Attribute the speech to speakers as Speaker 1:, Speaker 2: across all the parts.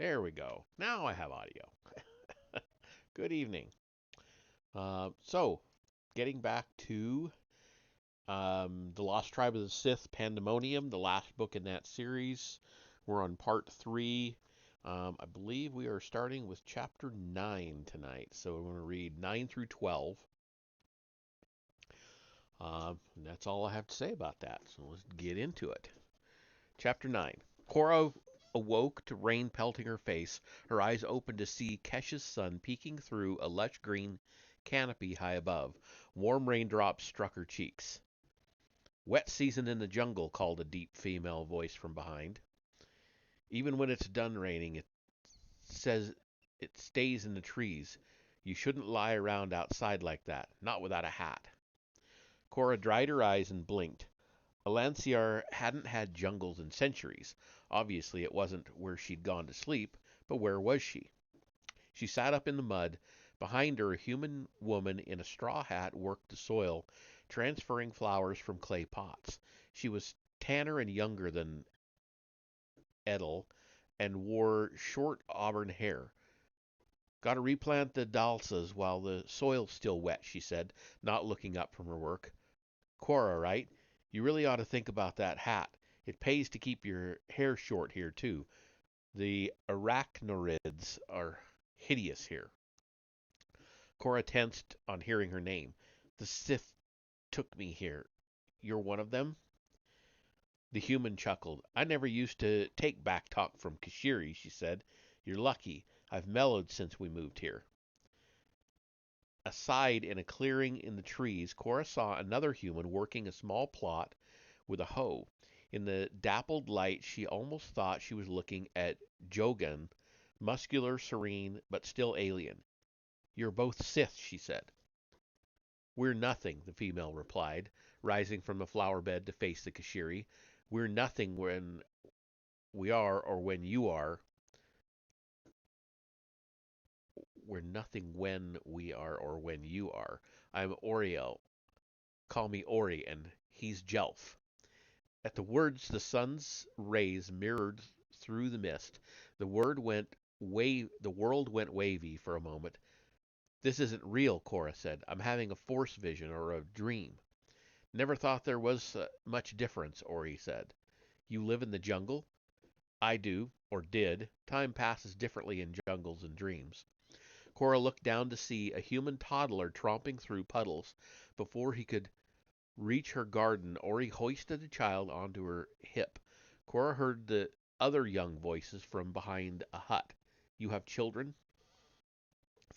Speaker 1: There we go. Now I have audio. Good evening. So, getting back to The Lost Tribe of the Sith Pandemonium, the last book in that series. We're on part 3. I believe we are starting with chapter 9 tonight. So, we're going to read 9 through 12. And that's all I have to say about that. So, let's get into it. Chapter 9. Korra awoke to rain pelting her face, her eyes open to see Kesh's sun peeking through a lush green canopy high above. Warm raindrops struck her cheeks. Wet season in the jungle, called a deep female voice from behind. Even when it's done raining, it says it stays in the trees. You shouldn't lie around outside like that, not without a hat. Cora dried her eyes and blinked. Alanciar hadn't had jungles in centuries. Obviously, it wasn't where she'd gone to sleep, but where was she? She sat up in the mud. Behind her, a human woman in a straw hat worked the soil, transferring flowers from clay pots. She was tanner and younger than Edel and wore short auburn hair. Got to replant the dalsas while the soil's still wet, she said, not looking up from her work. Cora, right? You really ought to think about that hat. It pays to keep your hair short here, too. The arachnorids are hideous here. Cora tensed on hearing her name. The Sith took me here. You're one of them? The human chuckled. I never used to take back talk from Kashiri, she said. You're lucky. I've mellowed since we moved here. Aside in a clearing in the trees, Cora saw another human working a small plot with a hoe. In the dappled light, she almost thought she was looking at Jogan, muscular, serene, but still alien. You're both Sith, she said. We're nothing, the female replied, rising from the flower bed to face the Kashiri. We're nothing when we are or when you are. We're nothing when we are or when you are. I'm Oriel. Call me Ori, and he's Jelf. At the words, the sun's rays mirrored through the mist. The world went wavy for a moment. This isn't real, Cora said. I'm having a force vision or a dream. Never thought there was much difference, Ori said. You live in the jungle? I do, or did. Time passes differently in jungles and dreams. Cora looked down to see a human toddler tromping through puddles. Before he could reach her garden, Ori hoisted the child onto her hip. Cora heard the other young voices from behind a hut. You have children?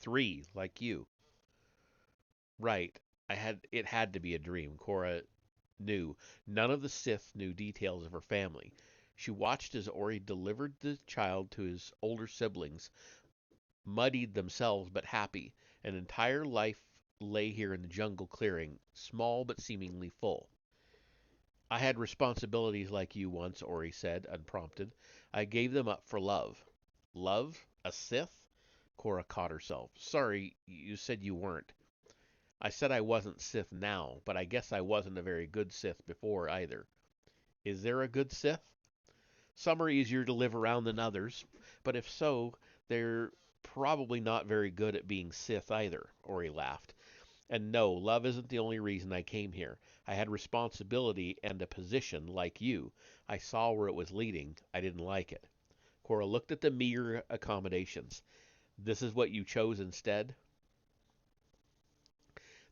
Speaker 1: 3, like you. Right. It had to be a dream. Cora knew. None of the Sith knew details of her family. She watched as Ori delivered the child to his older siblings, muddied themselves but happy. An entire life lay here in the jungle clearing, small but seemingly full. I had responsibilities like you once, Ori said, unprompted. I gave them up for love. Love? A Sith? Cora caught herself. Sorry, you said you weren't. I said I wasn't Sith now, but I guess I wasn't a very good Sith before either. Is there a good Sith? Some are easier to live around than others, but if so, they're probably not very good at being Sith either, Ori laughed. And no, love isn't the only reason I came here. I had responsibility and a position like you. I saw where it was leading. I didn't like it. Cora looked at the meager accommodations. This is what you chose instead?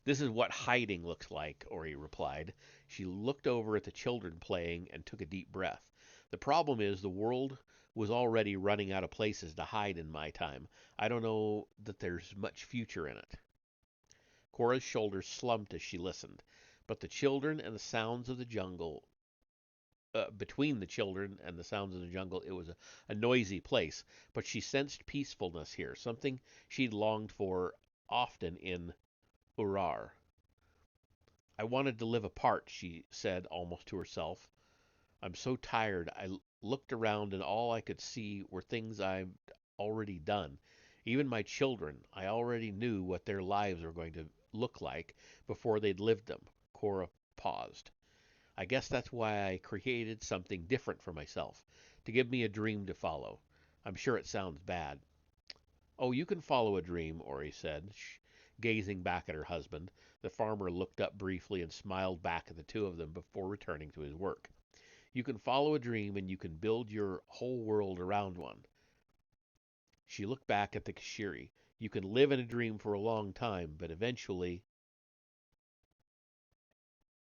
Speaker 1: This is what hiding looks like, Ori replied. She looked over at the children playing and took a deep breath. The problem is the world was already running out of places to hide in my time. I don't know that there's much future in it. Cora's shoulders slumped as she listened, but the children and the sounds of the jungle between the children and the sounds of the jungle, it was a noisy place, but she sensed peacefulness here, something she'd longed for often in Urar. I wanted to live apart, she said almost to herself. I'm so tired. Looked around and all I could see were things I'd already done. Even my children, I already knew what their lives were going to look like before they'd lived them. Cora paused. I guess that's why I created something different for myself, to give me a dream to follow. I'm sure it sounds bad. Oh, you can follow a dream, Ori said, gazing back at her husband. The farmer looked up briefly and smiled back at the two of them before returning to his work. You can follow a dream and you can build your whole world around one. She looked back at the Kashiri. You can live in a dream for a long time, but eventually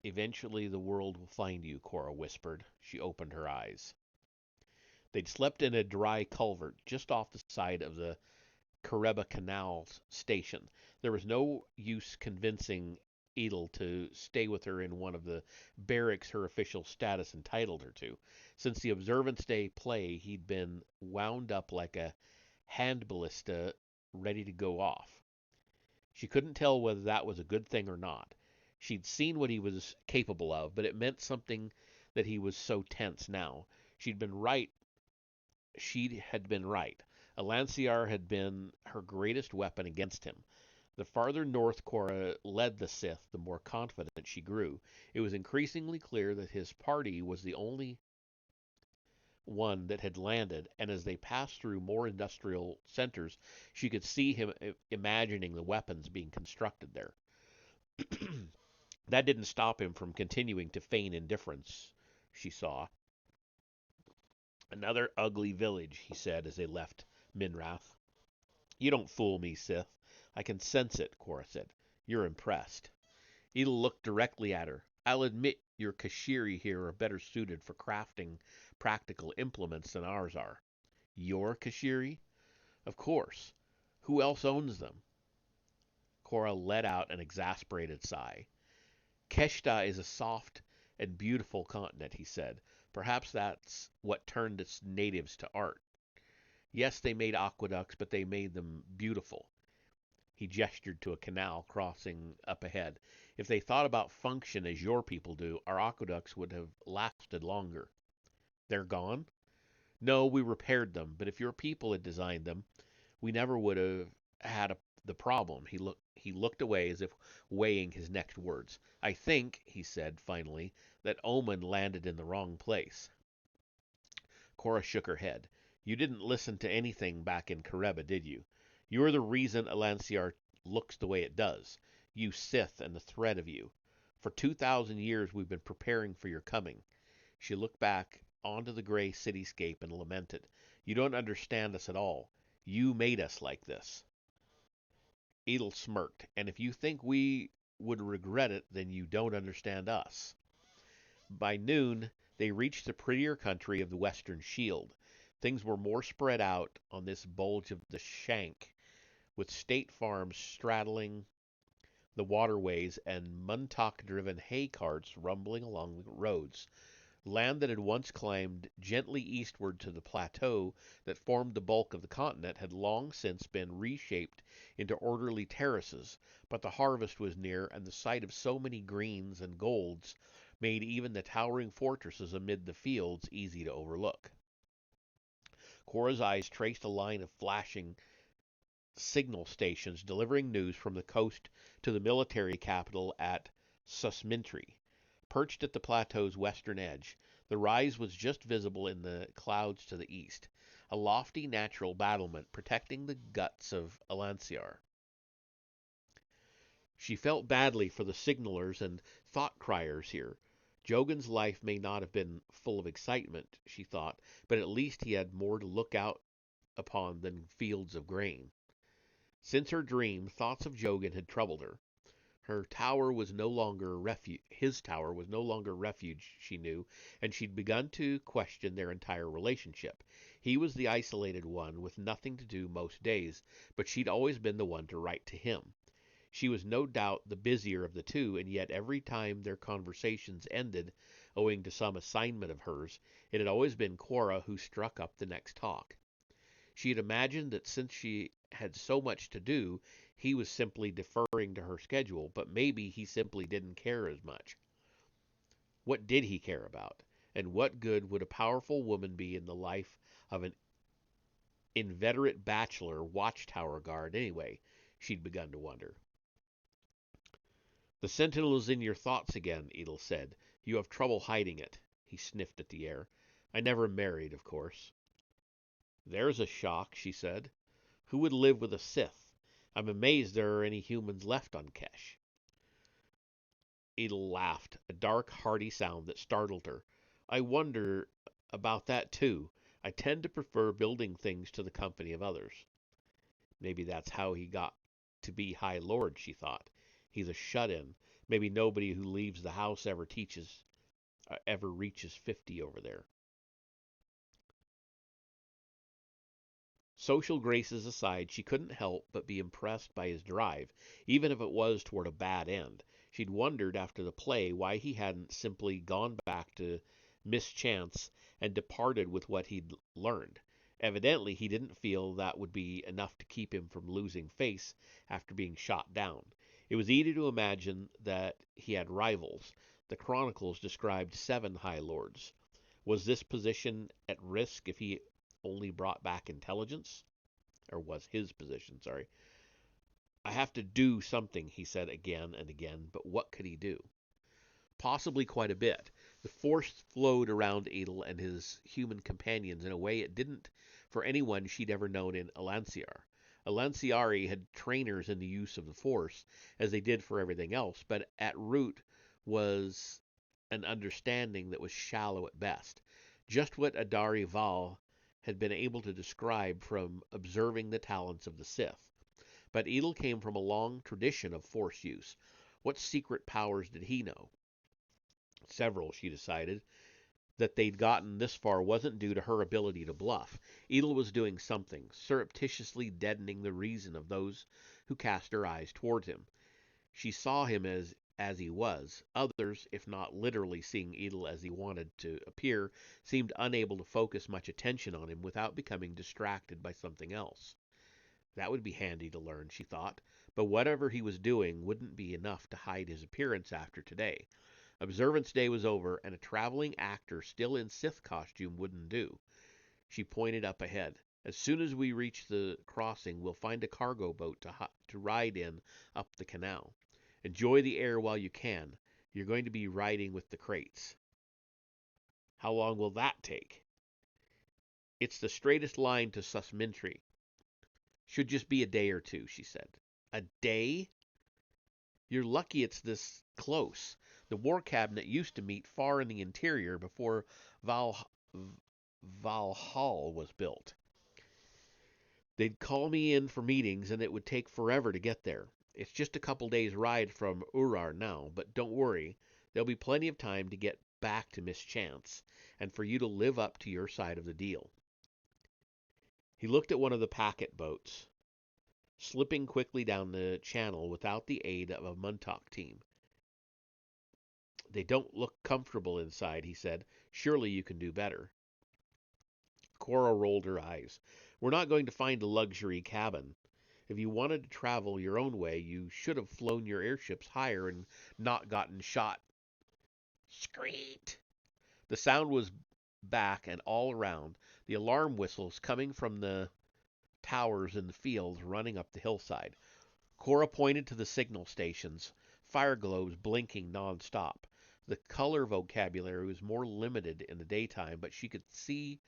Speaker 1: the world will find you, Cora whispered. She opened her eyes. They'd slept in a dry culvert just off the side of the Kareba Canal station. There was no use convincing Edel to stay with her in one of the barracks her official status entitled her to. Since the Observance Day play, he'd been wound up like a hand ballista ready to go off. She couldn't tell whether that was a good thing or not. She'd seen what he was capable of, but it meant something that he was so tense now. She'd been right. She had been right. A Lanciar had been her greatest weapon against him. The farther north Cora led the Sith, the more confident she grew. It was increasingly clear that his party was the only one that had landed, and as they passed through more industrial centers, she could see him imagining the weapons being constructed there. That didn't stop him from continuing to feign indifference, she saw. Another ugly village, he said as they left Minrath. You don't fool me, Sith. I can sense it, Cora said. You're impressed. Edel looked directly at her. I'll admit your Kashiri here are better suited for crafting practical implements than ours are. Your Kashiri? Of course. Who else owns them? Cora let out an exasperated sigh. Keshta is a soft and beautiful continent, he said. Perhaps that's what turned its natives to art. Yes, they made aqueducts, but they made them beautiful. He gestured to a canal crossing up ahead. If they thought about function as your people do, our aqueducts would have lasted longer. They're gone? No, we repaired them, but if your people had designed them, we never would have had the problem. He looked away as if weighing his next words. I think, he said finally, that Omen landed in the wrong place. Cora shook her head. You didn't listen to anything back in Kareba, did you? You're the reason Alanciar looks the way it does. You Sith and the threat of you. For 2,000 years we've been preparing for your coming. She looked back onto the gray cityscape and lamented. You don't understand us at all. You made us like this. Edel smirked. And if you think we would regret it, then you don't understand us. By noon, they reached the prettier country of the Western Shield. Things were more spread out on this bulge of the Shank, with state farms straddling the waterways and Muntok-driven hay carts rumbling along the roads. Land that had once climbed gently eastward to the plateau that formed the bulk of the continent had long since been reshaped into orderly terraces, but the harvest was near, and the sight of so many greens and golds made even the towering fortresses amid the fields easy to overlook. Cora's eyes traced a line of flashing signal stations delivering news from the coast to the military capital at Susmintri. Perched at the plateau's western edge, the rise was just visible in the clouds to the east, a lofty natural battlement protecting the guts of Alanciar. She felt badly for the signalers and thought criers here. Jogan's life may not have been full of excitement, she thought, but at least he had more to look out upon than fields of grain. Since her dream, thoughts of Jogan had troubled her. Her tower was no longer refuge. His tower was no longer refuge, she knew, and she'd begun to question their entire relationship. He was the isolated one, with nothing to do most days, but she'd always been the one to write to him. She was no doubt the busier of the two, and yet every time their conversations ended, owing to some assignment of hers, it had always been Cora who struck up the next talk. She had imagined that since she had so much to do, he was simply deferring to her schedule, but maybe he simply didn't care as much. What did he care about? And what good would a powerful woman be in the life of an inveterate bachelor watchtower guard anyway? She'd begun to wonder. The sentinel is in your thoughts again, Edel said. You have trouble hiding it. He sniffed at the air. I never married, of course. There's a shock, she said. Who would live with a Sith? I'm amazed there are any humans left on Kesh. Edel laughed, a dark, hearty sound that startled her. I wonder about that too. I tend to prefer building things to the company of others. Maybe that's how he got to be High Lord, she thought. He's a shut-in. Maybe nobody who leaves the house ever reaches 50 over there. Social graces aside, she couldn't help but be impressed by his drive, even if it was toward a bad end. She'd wondered after the play why he hadn't simply gone back to mischance and departed with what he'd learned. Evidently, he didn't feel that would be enough to keep him from losing face after being shot down. It was easy to imagine that he had rivals. The chronicles described 7 High Lords. Was this position at risk if he only brought back intelligence? Or was his position, sorry. I have to do something, he said again and again, but what could he do? Possibly quite a bit. The force flowed around Adel and his human companions in a way it didn't for anyone she'd ever known in Elanciar. Elanciari had trainers in the use of the force, as they did for everything else, but at root was an understanding that was shallow at best. Just what Adari Val had been able to describe from observing the talents of the Sith. But Edel came from a long tradition of force use. What secret powers did he know? Several, she decided. That they'd gotten this far wasn't due to her ability to bluff. Edel was doing something, surreptitiously deadening the reason of those who cast their eyes towards him. She saw him as he was. Others, if not literally seeing Edel as he wanted to appear, seemed unable to focus much attention on him without becoming distracted by something else. That would be handy to learn, she thought, but whatever he was doing wouldn't be enough to hide his appearance after today. Observance day was over, and a traveling actor still in Sith costume wouldn't do. She pointed up ahead. As soon as we reach the crossing, we'll find a cargo boat to ride in up the canal. Enjoy the air while you can. You're going to be riding with the crates. How long will that take? It's the straightest line to Susmintry. Should just be a day or two, she said. A day? You're lucky it's this close. The War Cabinet used to meet far in the interior before Valhall was built. They'd call me in for meetings, and it would take forever to get there. It's just a couple days' ride from Urar now, but don't worry. There'll be plenty of time to get back to Mischance, and for you to live up to your side of the deal. He looked at one of the packet boats, slipping quickly down the channel without the aid of a Muntok team. They don't look comfortable inside, he said. Surely you can do better. Cora rolled her eyes. We're not going to find a luxury cabin. If you wanted to travel your own way, you should have flown your airships higher and not gotten shot. Screet! The sound was back and all around, the alarm whistles coming from the towers in the fields running up the hillside. Cora pointed to the signal stations, fire globes blinking non-stop. The color vocabulary was more limited in the daytime, but she could see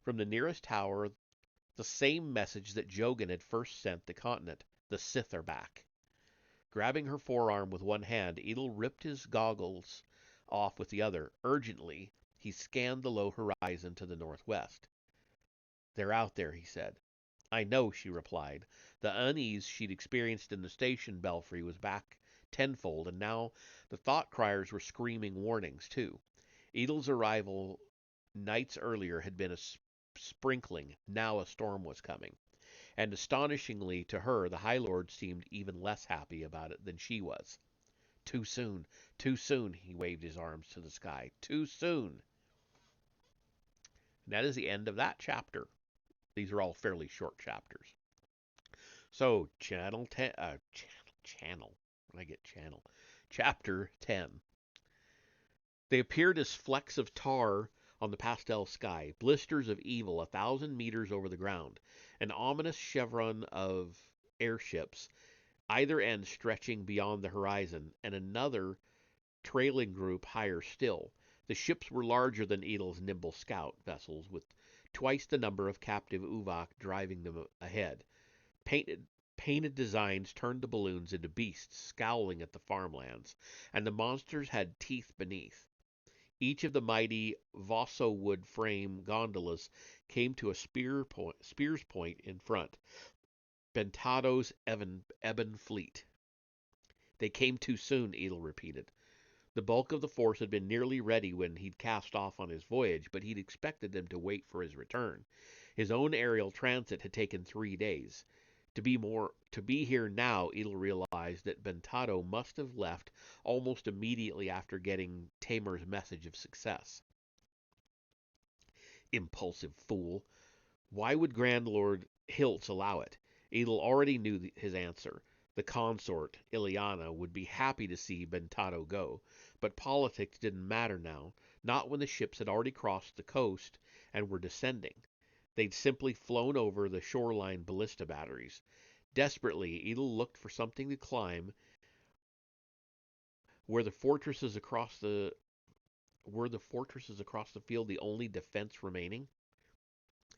Speaker 1: from the nearest tower the same message that Jogan had first sent the continent. The Sith are back. Grabbing her forearm with one hand, Edel ripped his goggles off with the other. Urgently, he scanned the low horizon to the northwest. They're out there, he said. I know, she replied. The unease she'd experienced in the station belfry was back tenfold, and now the thought criers were screaming warnings, too. Edel's arrival nights earlier had been a sprinkling. Now a storm was coming. And astonishingly to her, the High Lord seemed even less happy about it than she was. Too soon, too soon, he waved his arms to the sky. Too soon. And that is the end of that chapter. These are all fairly short chapters. So, channel 10, channel, when I get channel, chapter 10. They appeared as flecks of tar on the pastel sky, blisters of evil 1,000 meters over the ground, an ominous chevron of airships, either end stretching beyond the horizon, and another trailing group higher still. The ships were larger than Edel's nimble scout vessels, with twice the number of captive Uvak driving them ahead. Painted Painted designs turned the balloons into beasts scowling at the farmlands, and the monsters had teeth beneath. Each of the mighty Vosso wood frame gondolas came to a spear's point in front. Bentado's ebon fleet. They came too soon, Edel repeated. The bulk of the force had been nearly ready when he'd cast off on his voyage, but he'd expected them to wait for his return. His own aerial transit had taken 3 days. To be here now, Edel realized that Bentado must have left almost immediately after getting Tamer's message of success. Impulsive fool. Why would Grand Lord Hiltz allow it? Edel already knew his answer. The consort, Ileana, would be happy to see Bentado go, but politics didn't matter now, not when the ships had already crossed the coast and were descending. They'd simply flown over the shoreline ballista batteries. Desperately, Edel looked for something to climb. Were the fortresses across the field the only defense remaining?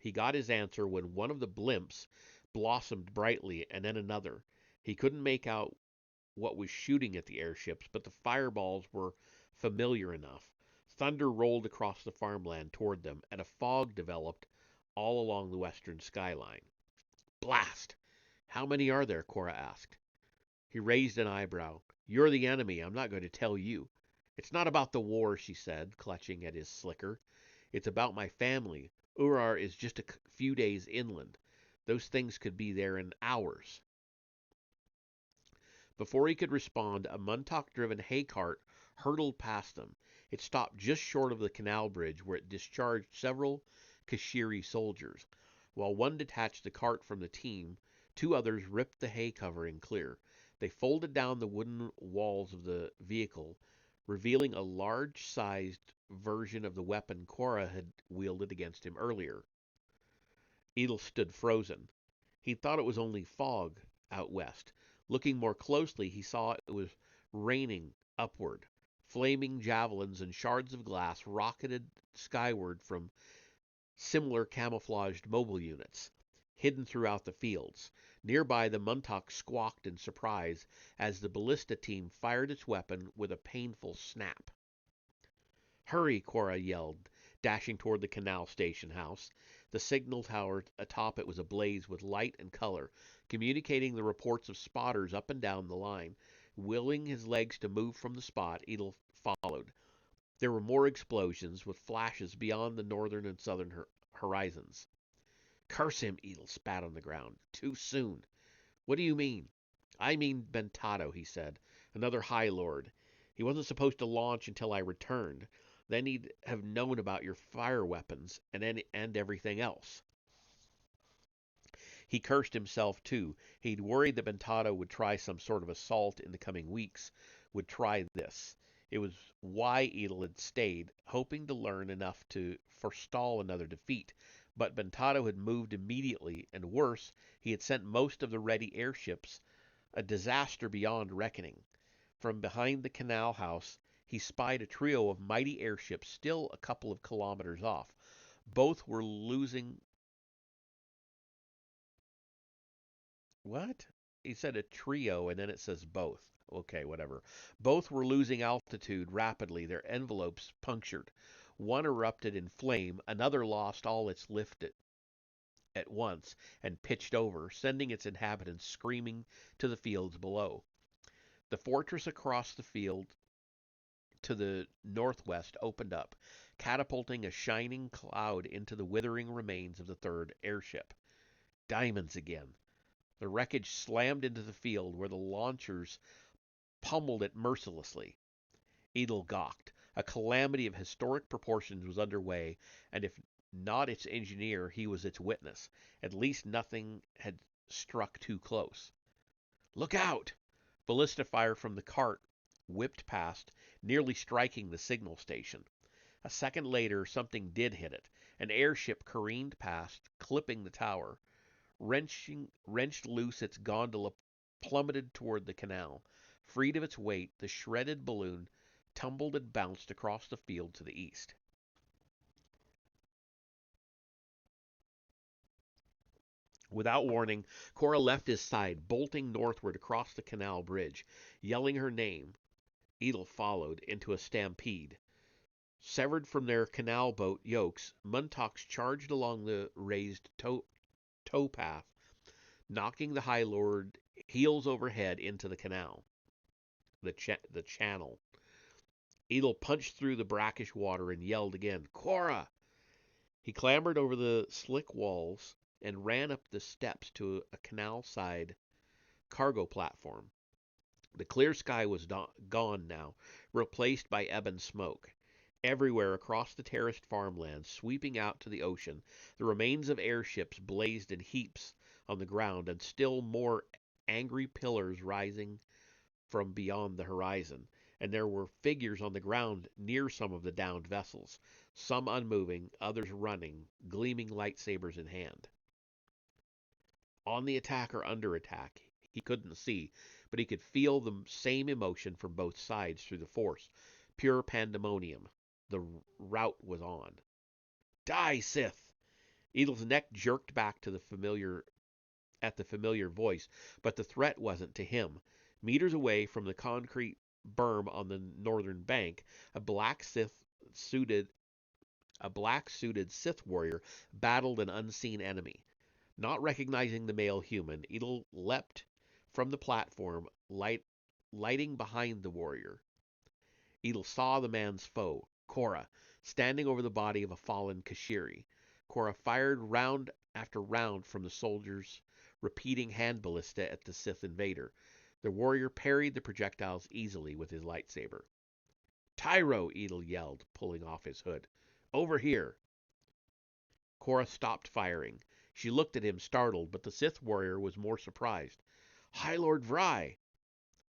Speaker 1: He got his answer when one of the blimps blossomed brightly and then another. He couldn't make out what was shooting at the airships, but the fireballs were familiar enough. Thunder rolled across the farmland toward them, and a fog developed all along the western skyline. Blast! How many are there? Cora asked. He raised an eyebrow. You're the enemy. I'm not going to tell you. It's not about the war, she said, clutching at his slicker. It's about my family. Urar is just a few days inland. Those things could be there in hours. Before he could respond, a Muntok-driven hay cart hurtled past them. It stopped just short of the canal bridge, where it discharged several Kashiri soldiers. While one detached the cart from the team, 2 others ripped the hay covering clear. They folded down the wooden walls of the vehicle, revealing a large-sized version of the weapon Cora had wielded against him earlier. Edel stood frozen. He thought it was only fog out west. Looking more closely, he saw it was raining upward. Flaming javelins and shards of glass rocketed skyward from similar camouflaged mobile units, hidden throughout the fields. Nearby, the Muntok squawked in surprise as the ballista team fired its weapon with a painful snap. Hurry, Cora yelled, dashing toward the canal station house. The signal tower atop it was ablaze with light and color, communicating the reports of spotters up and down the line. Willing his legs to move from the spot, Edel followed. There were more explosions, with flashes beyond the northern and southern horizons. Curse him, Edel spat on the ground. Too soon. What do you mean? I mean Bentado, he said. Another High Lord. He wasn't supposed to launch until I returned. Then he'd have known about your fire weapons and everything else. He cursed himself, too. He'd worried that Bentado would try some sort of assault in the coming weeks, would try this. It was why Edel had stayed, hoping to learn enough to forestall another defeat. But Bentado had moved immediately, and worse, he had sent most of the ready airships, a disaster beyond reckoning. From behind the canal house, he spied a trio of mighty airships still a couple of kilometers off. Both were losing... What? He said a trio, and then it says both. Okay, whatever. Both were losing altitude rapidly, their envelopes punctured. One erupted in flame, another lost all its lift at once and pitched over, sending its inhabitants screaming to the fields below. The fortress across the field to the northwest opened up, catapulting a shining cloud into the withering remains of the 3rd airship. Diamonds again. The wreckage slammed into the field where the launchers pummeled it mercilessly. Edel gawked. A calamity of historic proportions was underway, and if not its engineer, he was its witness. At least nothing had struck too close. Look out! Ballista fire from the cart whipped past, nearly striking the signal station. A second later, something did hit it. An airship careened past, clipping the tower. Wrenched loose, its gondola plummeted toward the canal. Freed of its weight, the shredded balloon tumbled and bounced across the field to the east. Without warning, Cora left his side, bolting northward across the canal bridge. Yelling her name, Edel followed into a stampede. Severed from their canal boat yokes, Muntoks charged along the raised towpath, knocking the High Lord heels over head into the canal, the channel. Edel punched through the brackish water and yelled again, "Cora!" He clambered over the slick walls and ran up the steps to a canal-side cargo platform. The clear sky was gone now, replaced by ebon smoke. Everywhere across the terraced farmlands, sweeping out to the ocean, the remains of airships blazed in heaps on the ground, and still more angry pillars rising from beyond the horizon. And there were figures on the ground near some of the downed vessels, some unmoving, others running, gleaming lightsabers in hand. On the attack or under attack, he couldn't see, but he could feel the same emotion from both sides through the Force. Pure pandemonium. The rout was on. Die, Sith! Edel's neck jerked back to the familiar voice, but the threat wasn't to him. Meters away from the concrete berm on the northern bank, a suited black suited Sith warrior battled an unseen enemy. Not recognizing the male human, Edel leapt from the platform, lighting behind the warrior. Edel saw the man's foe, Cora, standing over the body of a fallen Kashiri. Cora fired round after round from the soldier's repeating hand ballista at the Sith invader. The warrior parried the projectiles easily with his lightsaber. "Tyro!" Edel yelled, pulling off his hood. "Over here!" Cora stopped firing. She looked at him, startled, but the Sith warrior was more surprised. "High Lord Vry!"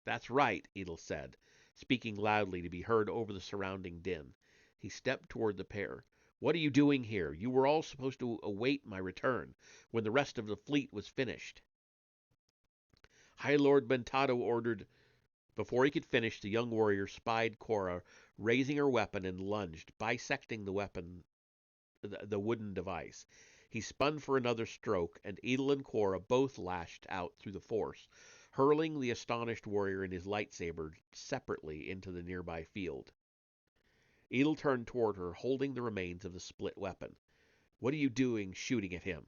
Speaker 1: "That's right," Edel said, speaking loudly to be heard over the surrounding din. He stepped toward the pair. "What are you doing here? You were all supposed to await my return, when the rest of the fleet was finished." High Lord Bentado ordered. Before he could finish, the young warrior spied Cora raising her weapon and lunged, bisecting the wooden device. He spun for another stroke, and Edel and Cora both lashed out through the Force, hurling the astonished warrior and his lightsaber separately into the nearby field. Edel turned toward her, holding the remains of the split weapon. "What are you doing shooting at him?"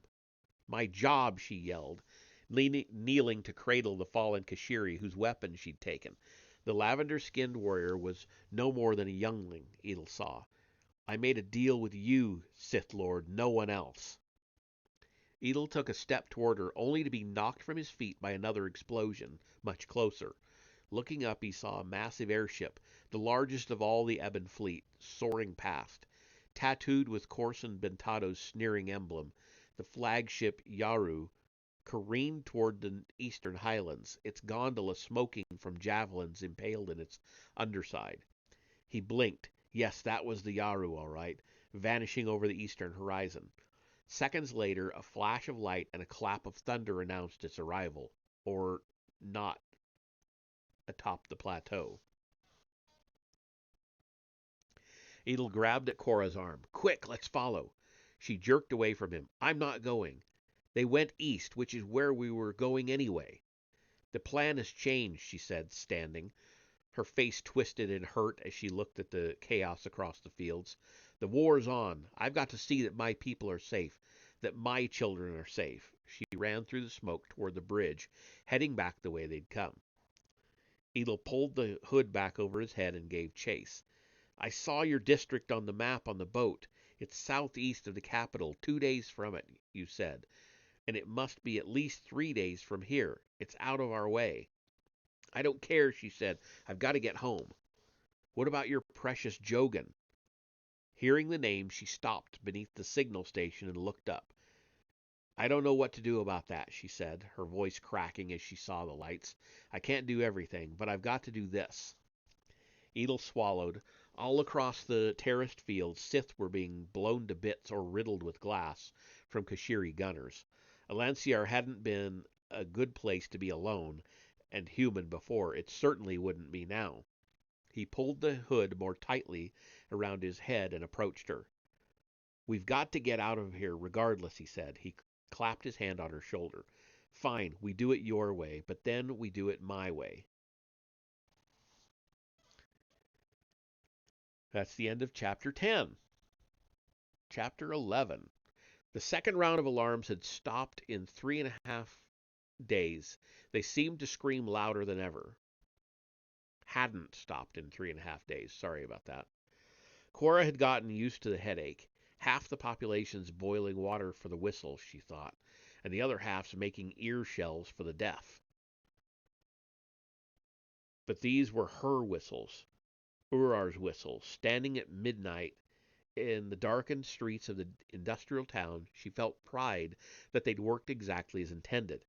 Speaker 1: "My job," she yelled, kneeling to cradle the fallen Kashiri whose weapon she'd taken. The lavender-skinned warrior was no more than a youngling, Edel saw. "I made a deal with you, Sith Lord, no one else." Edel took a step toward her, only to be knocked from his feet by another explosion, much closer. Looking up, he saw a massive airship, the largest of all the Ebon fleet, soaring past. Tattooed with Corson Bentado's sneering emblem, the flagship Yaru careened toward the eastern highlands, its gondola smoking from javelins impaled in its underside. He blinked. Yes, that was the Yaru, all right, vanishing over the eastern horizon. Seconds later, a flash of light and a clap of thunder announced its arrival, or not, atop the plateau. Edel grabbed at Cora's arm. "Quick, let's follow." She jerked away from him. "I'm not going." "They went east, which is where we were going anyway." "The plan has changed," she said, standing. Her face twisted and hurt as she looked at the chaos across the fields. "The war's on. I've got to see that my people are safe, that my children are safe." She ran through the smoke toward the bridge, heading back the way they'd come. Edel pulled the hood back over his head and gave chase. "I saw your district on the map on the boat. It's southeast of the capital, 2 days from it, you said. And it must be at least 3 days from here. It's out of our way." "I don't care," she said. "I've got to get home." "What about your precious Jogan?" Hearing the name, she stopped beneath the signal station and looked up. "I don't know what to do about that," she said, her voice cracking as she saw the lights. "I can't do everything, but I've got to do this." Edel swallowed. All across the terraced fields, Sith were being blown to bits or riddled with glass from Kashiri gunners. Alanciar hadn't been a good place to be alone and human before. It certainly wouldn't be now. He pulled the hood more tightly around his head and approached her. "We've got to get out of here regardless," he said. He clapped his hand on her shoulder. Fine, we do it your way, but then we do it my way. That's the end of chapter 10. Chapter 11. The second round of alarms had stopped in 3.5 days. They seemed to scream louder than ever. Hadn't stopped in 3.5 days. Sorry about that. Cora had gotten used to the headache. Half the population's boiling water for the whistle, she thought, and the other half's making ear shells for the deaf. But these were her whistles, Urar's whistles. Standing at midnight in the darkened streets of the industrial town, she felt pride that they'd worked exactly as intended.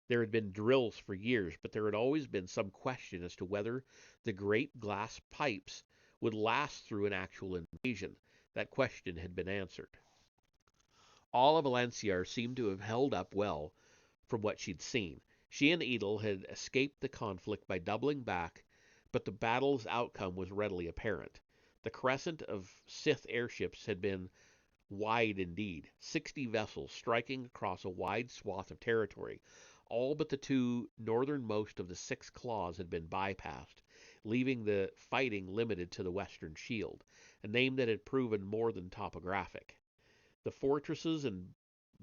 Speaker 1: There had been drills for years, but there had always been some question as to whether the great glass pipes would last through an actual invasion. That question had been answered. All of Valenciar seemed to have held up well from what she'd seen. She and Edel had escaped the conflict by doubling back, but the battle's outcome was readily apparent. The crescent of Sith airships had been wide indeed, 60 vessels striking across a wide swath of territory. All but the two northernmost of the 6 claws had been bypassed, leaving the fighting limited to the western shield, a name that had proven more than topographic. The fortresses and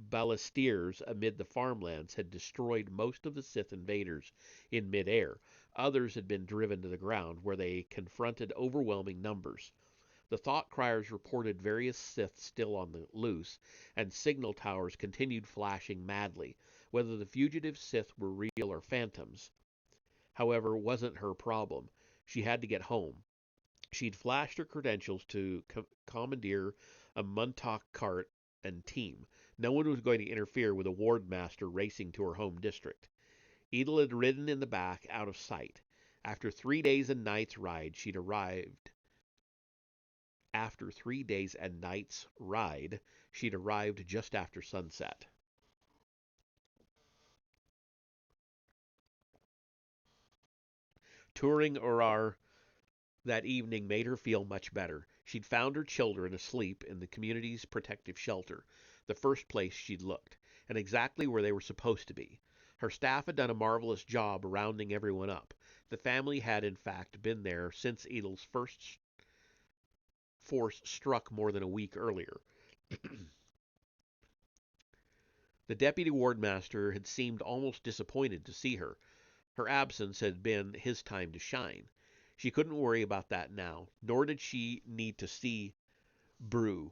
Speaker 1: ballistiers amid the farmlands had destroyed most of the Sith invaders in midair. Others had been driven to the ground, where they confronted overwhelming numbers. The thought criers reported various Sith still on the loose, and signal towers continued flashing madly. Whether the fugitive Sith were real or phantoms, however, wasn't her problem. She had to get home. She'd flashed her credentials to commandeer a Muntok cart and team. No one was going to interfere with a ward master racing to her home district. Edel had ridden in the back, out of sight. After 3 days and nights ride, she'd arrived. After 3 days and nights ride, she'd arrived just after sunset. Touring Urar that evening made her feel much better. She'd found her children asleep in the community's protective shelter, the first place she'd looked, and exactly where they were supposed to be. Her staff had done a marvelous job rounding everyone up. The family had, in fact, been there since Edel's first force struck more than a week earlier. The deputy wardmaster had seemed almost disappointed to see her. Her absence had been his time to shine. She couldn't worry about that now, nor did she need to see Brew,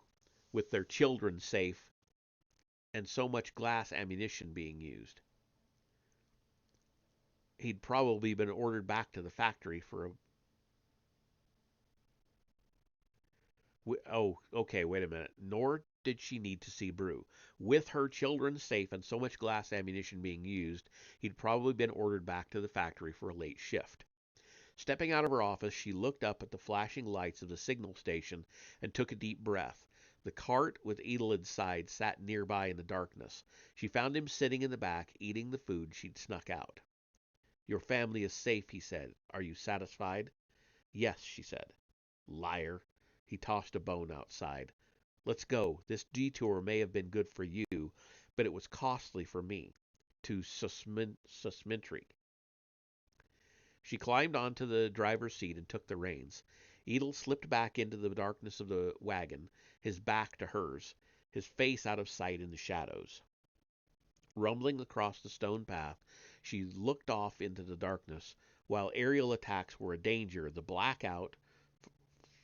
Speaker 1: with their children safe and so much glass ammunition being used. He'd probably been ordered back to the factory for a... Oh, okay, wait a minute. Nor did she need to see Brew. With her children safe and so much glass ammunition being used, he'd probably been ordered back to the factory for a late shift. Stepping out of her office, she looked up at the flashing lights of the signal station and took a deep breath. The cart with Edel inside sat nearby in the darkness. She found him sitting in the back, eating the food she'd snuck out. "Your family is safe," he said. "Are you satisfied?" "Yes," she said. "Liar." He tossed a bone outside. "Let's go. This detour may have been good for you, but it was costly for me. To Susmintry." She climbed onto the driver's seat and took the reins. Edel slipped back into the darkness of the wagon, his back to hers, his face out of sight in the shadows. Rumbling across the stone path, she looked off into the darkness. While aerial attacks were a danger, the blackout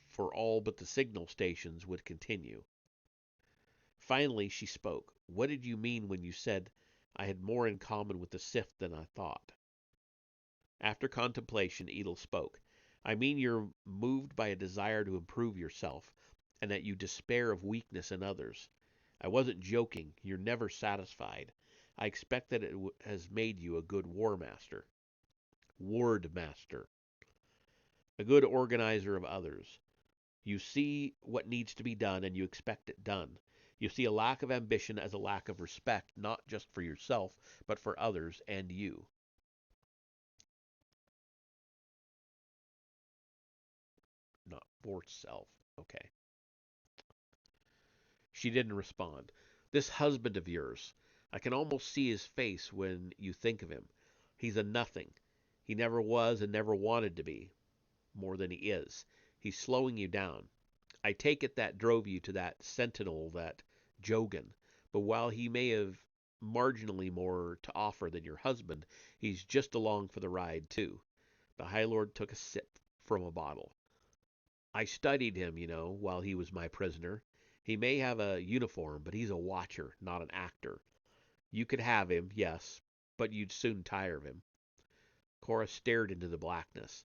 Speaker 1: for all but the signal stations would continue. Finally, she spoke. "What did you mean when you said I had more in common with the Sith than I thought?" After contemplation, Edel spoke. "I mean you're moved by a desire to improve yourself, and that you despair of weakness in others. I wasn't joking. You're never satisfied. I expect that it has made you a good war master. Ward master. A good organizer of others. You see what needs to be done, and you expect it done. You see a lack of ambition as a lack of respect, not just for yourself, but for others and you." Not for self. Okay. She didn't respond. "This husband of yours, I can almost see his face when you think of him. He's a nothing. He never was and never wanted to be, more than he is. He's slowing you down. I take it that drove you to that sentinel, that Jogan. But while he may have marginally more to offer than your husband, he's just along for the ride, too. The High Lord took a sip from a bottle. I studied him, while he was my prisoner. He may have a uniform, but he's a watcher, not an actor. You could have him, yes, but you'd soon tire of him. Cora stared into the blackness.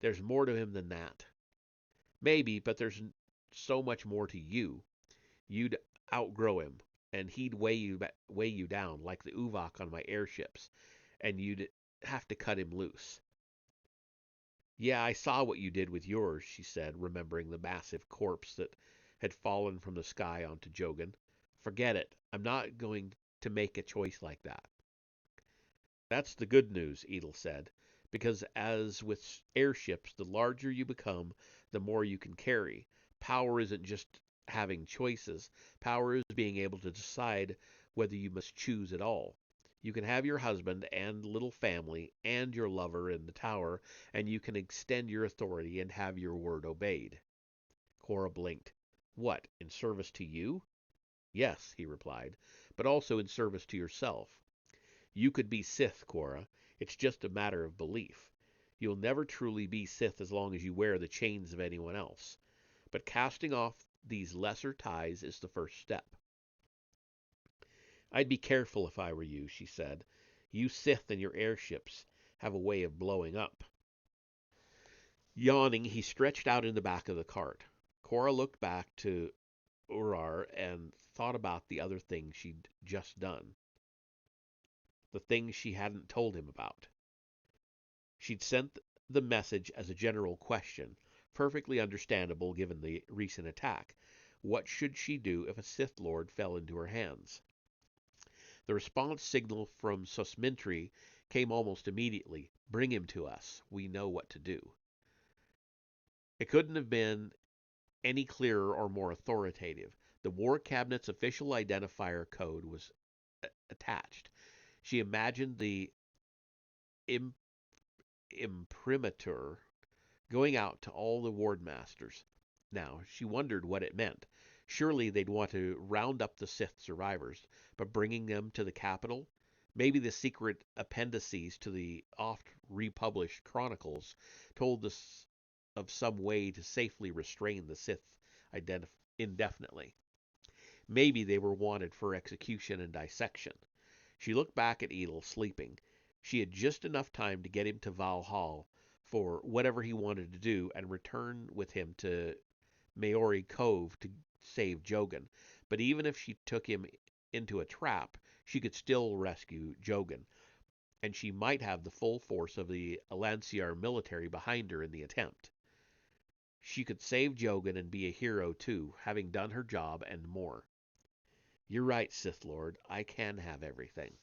Speaker 1: There's more to him than that. Maybe, but there's so much more to you. You'd outgrow him, and he'd weigh you down like the Uvok on my airships, and you'd have to cut him loose. Yeah, I saw what you did with yours, she said, remembering the massive corpse that had fallen from the sky onto Jogan. Forget it. I'm not going to make a choice like that. That's the good news, Edel said, because as with airships, the larger you become, the more you can carry. Power isn't just having choices. Power is being able to decide whether you must choose at all. You can have your husband and little family and your lover in the tower, and you can extend your authority and have your word obeyed. Cora blinked. What, in service to you? Yes, he replied, but also in service to yourself. You could be Sith, Cora. It's just a matter of belief. You'll never truly be Sith as long as you wear the chains of anyone else. But casting off these lesser ties is the first step. I'd be careful if I were you, she said. You Sith and your airships have a way of blowing up. Yawning, he stretched out in the back of the cart. Cora looked back to Urar and thought about the other things she'd just done. The things she hadn't told him about. She'd sent the message as a general question, perfectly understandable given the recent attack. What should she do if a Sith Lord fell into her hands? The response signal from Sosmintry came almost immediately. Bring him to us. We know what to do. It couldn't have been any clearer or more authoritative. The War Cabinet's official identifier code was attached. She imagined the imprimatur going out to all the wardmasters. Now, she wondered what it meant. Surely they'd want to round up the Sith survivors, but bringing them to the capital? Maybe the secret appendices to the oft-republished chronicles told us of some way to safely restrain the Sith indefinitely. Maybe they were wanted for execution and dissection. She looked back at Edel, sleeping. She had just enough time to get him to Valhall for whatever he wanted to do and return with him to Maori Cove to save Jogan. But even if she took him into a trap, she could still rescue Jogan, and she might have the full force of the Alanciar military behind her in the attempt. She could save Jogan and be a hero too, having done her job and more. You're right, Sith Lord. I can have everything.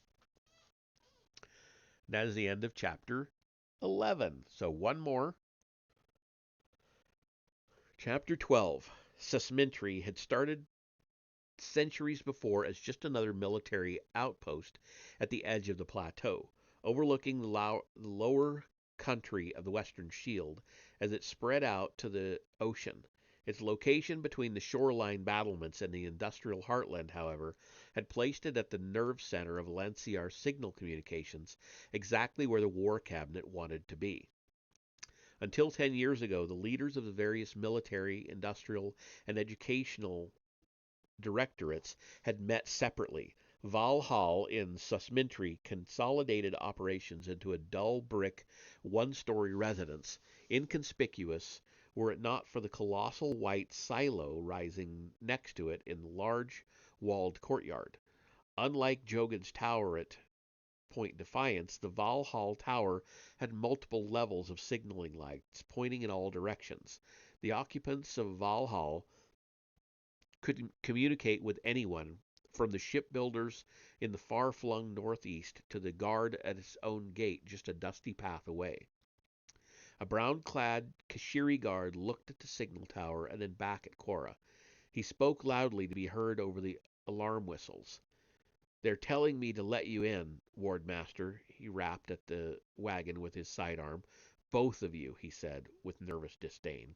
Speaker 1: That is the end of chapter 11. So one more. Chapter 12. Sesmintry had started centuries before as just another military outpost at the edge of the plateau, overlooking the lower country of the Western Shield as it spread out to the ocean. Its location between the shoreline battlements and the industrial heartland, however, had placed it at the nerve center of Lanciar signal communications, exactly where the War Cabinet wanted to be. Until 10 years ago, the leaders of the various military, industrial, and educational directorates had met separately. Valhall in Susmintry consolidated operations into a dull brick, one-story residence, inconspicuous were it not for the colossal white silo rising next to it in the large walled courtyard. Unlike Jogan's tower at Point Defiance, the Valhall Tower had multiple levels of signaling lights pointing in all directions. The occupants of Valhall could communicate with anyone, from the shipbuilders in the far-flung northeast to the guard at its own gate just a dusty path away. A brown-clad Kashiri guard looked at the signal tower and then back at Cora. He spoke loudly to be heard over the alarm whistles. They're telling me to let you in, Ward Master. He rapped at the wagon with his sidearm. Both of you, he said, with nervous disdain.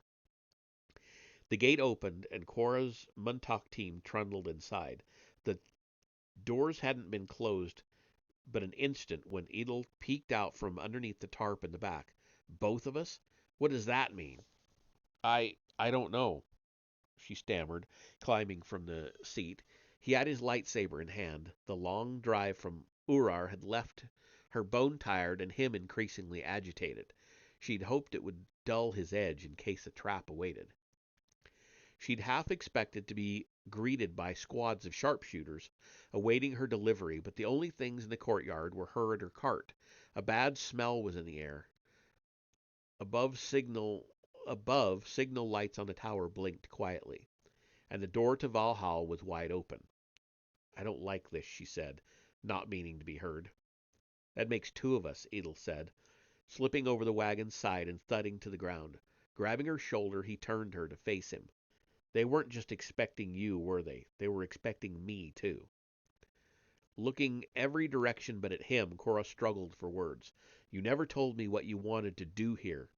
Speaker 1: The gate opened, and Cora's Muntak team trundled inside. The doors hadn't been closed but an instant when Edel peeked out from underneath the tarp in the back. Both of us? What does that mean? I don't know, she stammered, climbing from the seat. He had his lightsaber in hand. The long drive from Urar had left her bone-tired and him increasingly agitated. She'd hoped it would dull his edge in case a trap awaited. She'd half expected to be greeted by squads of sharpshooters awaiting her delivery, but the only things in the courtyard were her and her cart. A bad smell was in the air. Above signal signal lights on the tower blinked quietly, and the door to Valhall was wide open. I don't like this, she said, not meaning to be heard. That makes two of us, Edel said, slipping over the wagon's side and thudding to the ground. Grabbing her shoulder, he turned her to face him. They weren't just expecting you, were they? They were expecting me, too. Looking every direction but at him, Cora struggled for words. You never told me what you wanted to do here.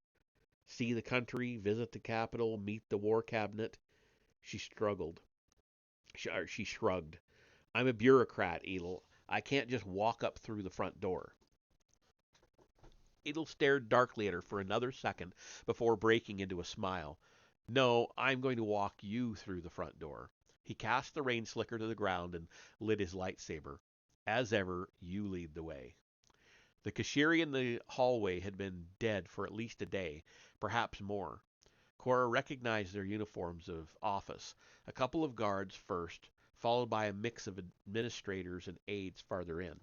Speaker 1: See the country, visit the capital, meet the war cabinet. She struggled. She shrugged. I'm a bureaucrat, Edel. I can't just walk up through the front door. Edel stared darkly at her for another second before breaking into a smile. No, I'm going to walk you through the front door. He cast the rain slicker to the ground and lit his lightsaber. As ever, you lead the way. The cashier in the hallway had been dead for at least a day, perhaps more. Cora recognized their uniforms of office, a couple of guards first, followed by a mix of administrators and aides farther in.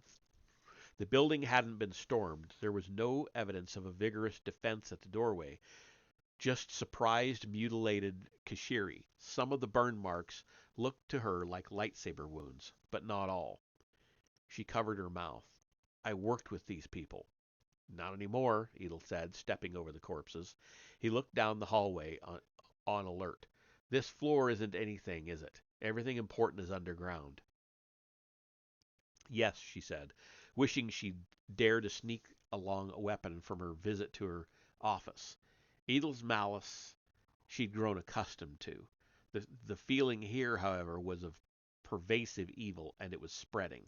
Speaker 1: The building hadn't been stormed. There was no evidence of a vigorous defense at the doorway, just surprised, mutilated Kashiri. Some of the burn marks looked to her like lightsaber wounds, but not all. She covered her mouth. I worked with these people. Not anymore, Edel said, stepping over the corpses. He looked down the hallway on alert. This floor isn't anything, is it? Everything important is underground. Yes, she said, wishing she'd dared to sneak along a weapon from her visit to her office. Edel's malice she'd grown accustomed to. The feeling here, however, was of pervasive evil, and it was spreading.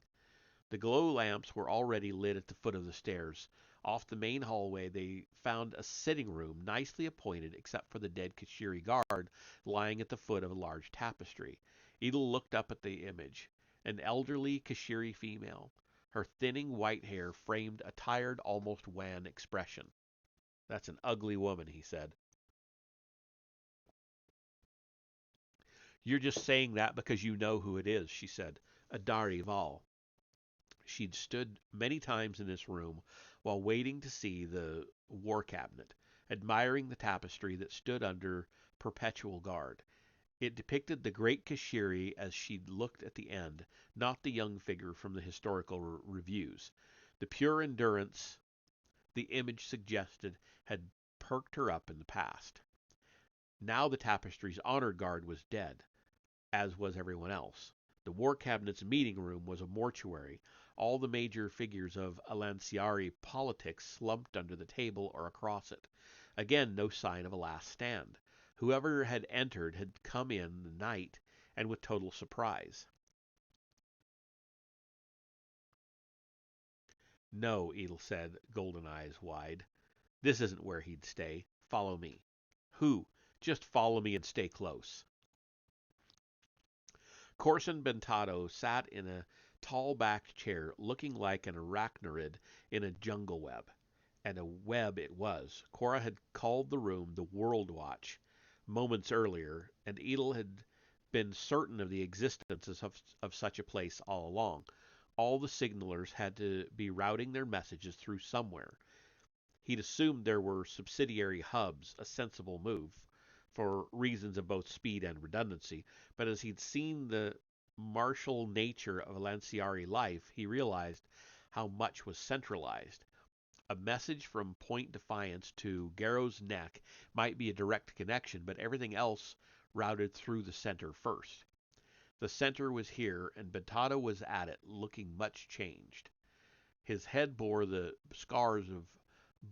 Speaker 1: The glow lamps were already lit at the foot of the stairs. Off the main hallway, they found a sitting room, nicely appointed except for the dead Kashiri guard lying at the foot of a large tapestry. Edel looked up at the image. An elderly Kashiri female. Her thinning white hair framed a tired, almost wan expression. That's an ugly woman, he said. You're just saying that because you know who it is, she said. Adari Val. She'd stood many times in this room while waiting to see the war cabinet, admiring the tapestry that stood under perpetual guard. It depicted the great Kashiri as she'd looked at the end, not the young figure from the historical reviews. The pure endurance the image suggested had perked her up in the past. Now the tapestry's honor guard was dead, as was everyone else. The war cabinet's meeting room was a mortuary. All the major figures of Alanciari politics slumped under the table or across it. Again, no sign of a last stand. Whoever had entered had come in the night and with total surprise. No, Edel said, golden eyes wide. This isn't where he'd stay. Follow me. Who? Just follow me and stay close. Corson Bentado sat in a tall-backed chair, looking like an arachnoid in a jungle web. And a web it was. Cora had called the room the World Watch moments earlier, and Edel had been certain of the existence of such a place all along. All the signalers had to be routing their messages through somewhere. He'd assumed there were subsidiary hubs, a sensible move, for reasons of both speed and redundancy, but as he'd seen the martial nature of Lanciari life, he realized how much was centralized. A message from Point Defiance to Garrow's Neck might be a direct connection, but everything else routed through the center first. The center was here, and Bentado was at it, looking much changed. His head bore the scars of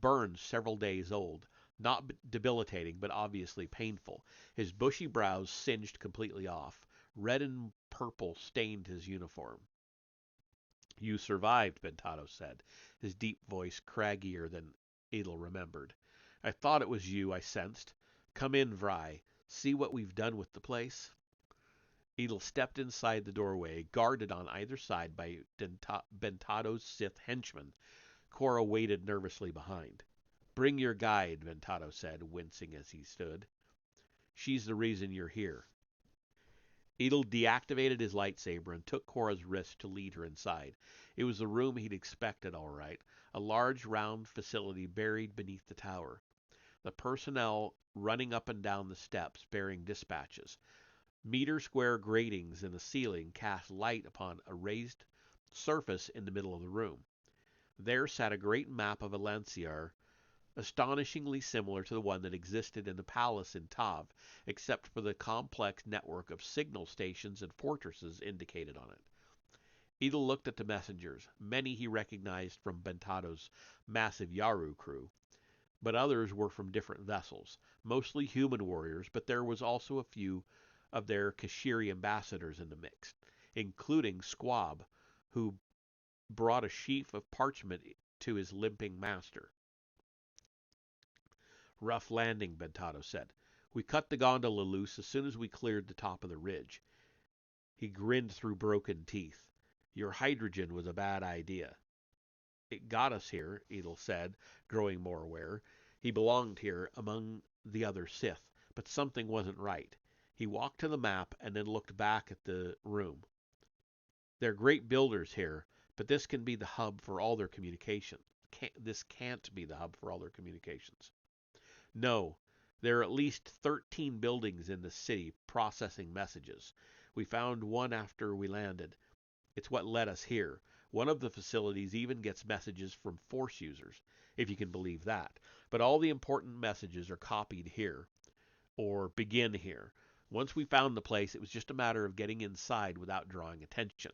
Speaker 1: burns several days old, not debilitating, but obviously painful. His bushy brows singed completely off. Red and purple stained his uniform. You survived, Bentado said, his deep voice craggier than Adel remembered. I thought it was you, I sensed. Come in, Vry. See what we've done with the place? Edel stepped inside the doorway, guarded on either side by Bentado's Sith henchmen. Cora waited nervously behind. Bring your guide, Bentado said, wincing as he stood. She's the reason you're here. Edel deactivated his lightsaber and took Cora's wrist to lead her inside. It was the room he'd expected, all right. A large, round facility buried beneath the tower. The personnel running up and down the steps bearing dispatches. Meter-square gratings in the ceiling cast light upon a raised surface in the middle of the room. There sat a great map of Alanciar, astonishingly similar to the one that existed in the palace in Tav, except for the complex network of signal stations and fortresses indicated on it. Edel looked at the messengers. Many he recognized from Bentado's massive Yaru crew, but others were from different vessels, mostly human warriors, but there was also a few of their Kashiri ambassadors in the mix, including Squab, who brought a sheaf of parchment to his limping master. Rough landing, Bentado said. We cut the gondola loose as soon as we cleared the top of the ridge. He grinned through broken teeth. Your hydrogen was a bad idea. It got us here, Edel said, growing more aware. He belonged here among the other Sith, but something wasn't right. He walked to the map and then looked back at the room. They're great builders here, but this can be the hub for all their communication. This can't be the hub for all their communications. No, there are at least 13 buildings in the city processing messages. We found one after we landed. It's what led us here. One of the facilities even gets messages from Force users, if you can believe that. But all the important messages are copied here, or begin here. Once we found the place, it was just a matter of getting inside without drawing attention.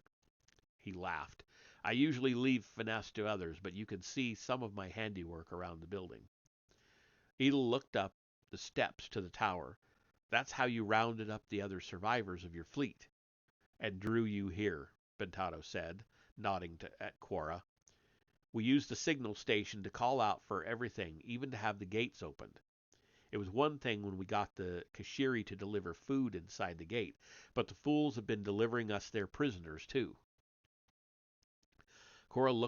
Speaker 1: He laughed. I usually leave finesse to others, but you can see some of my handiwork around the building. Edel looked up the steps to the tower. That's how you rounded up the other survivors of your fleet. And drew you here, Bentado said, nodding at Quora. We used the signal station to call out for everything, even to have the gates opened. It was one thing when we got the Kashiri to deliver food inside the gate, but the fools have been delivering us their prisoners, too. Edel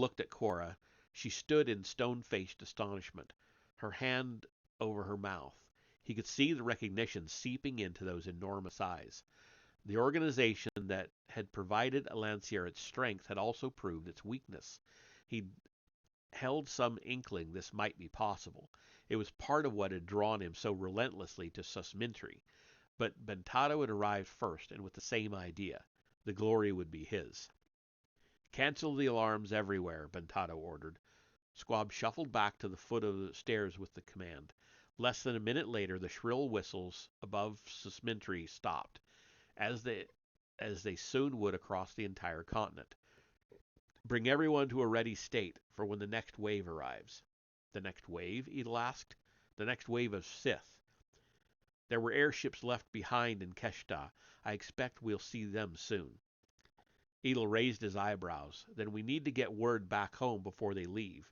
Speaker 1: looked at Cora. She stood in stone-faced astonishment, her hand over her mouth. He could see the recognition seeping into those enormous eyes. The organization that had provided Alanciar its strength had also proved its weakness. He'd held some inkling this might be possible. It was part of what had drawn him so relentlessly to Susmintry. But Bentado had arrived first, and with the same idea. The glory would be his. Cancel the alarms everywhere, Bentado ordered. Squab shuffled back to the foot of the stairs with the command. Less than a minute later, the shrill whistles above Susmintry stopped, as they soon would across the entire continent. Bring everyone to a ready state for when the next wave arrives. The next wave? Edel asked. The next wave of Sith. There were airships left behind in Keshta. I expect we'll see them soon. Edel raised his eyebrows. Then we need to get word back home before they leave.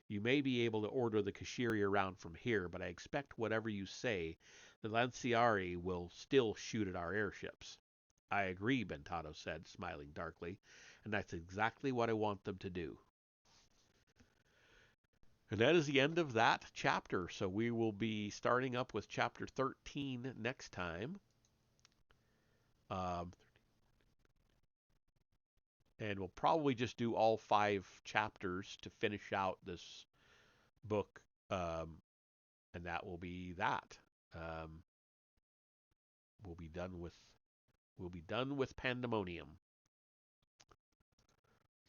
Speaker 1: You may be able to order the Kashiri around from here, but I expect whatever you say, the Lanciari will still shoot at our airships. I agree, Bentado said, smiling darkly, and that's exactly what I want them to do. And that is the end of that chapter, so we will be starting up with chapter 13 next time. And we'll probably just do all 5 chapters to finish out this book, and that will be that. We'll be done with Pandemonium.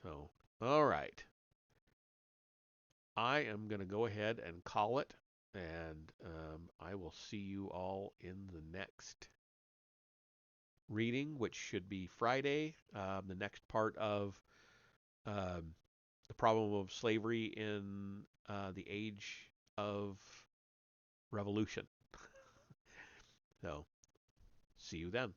Speaker 1: So, all right. I am going to go ahead and call it, and I will see you all in the next reading, which should be Friday. The next part of um, the problem of slavery in the age of revolution. So, see you then.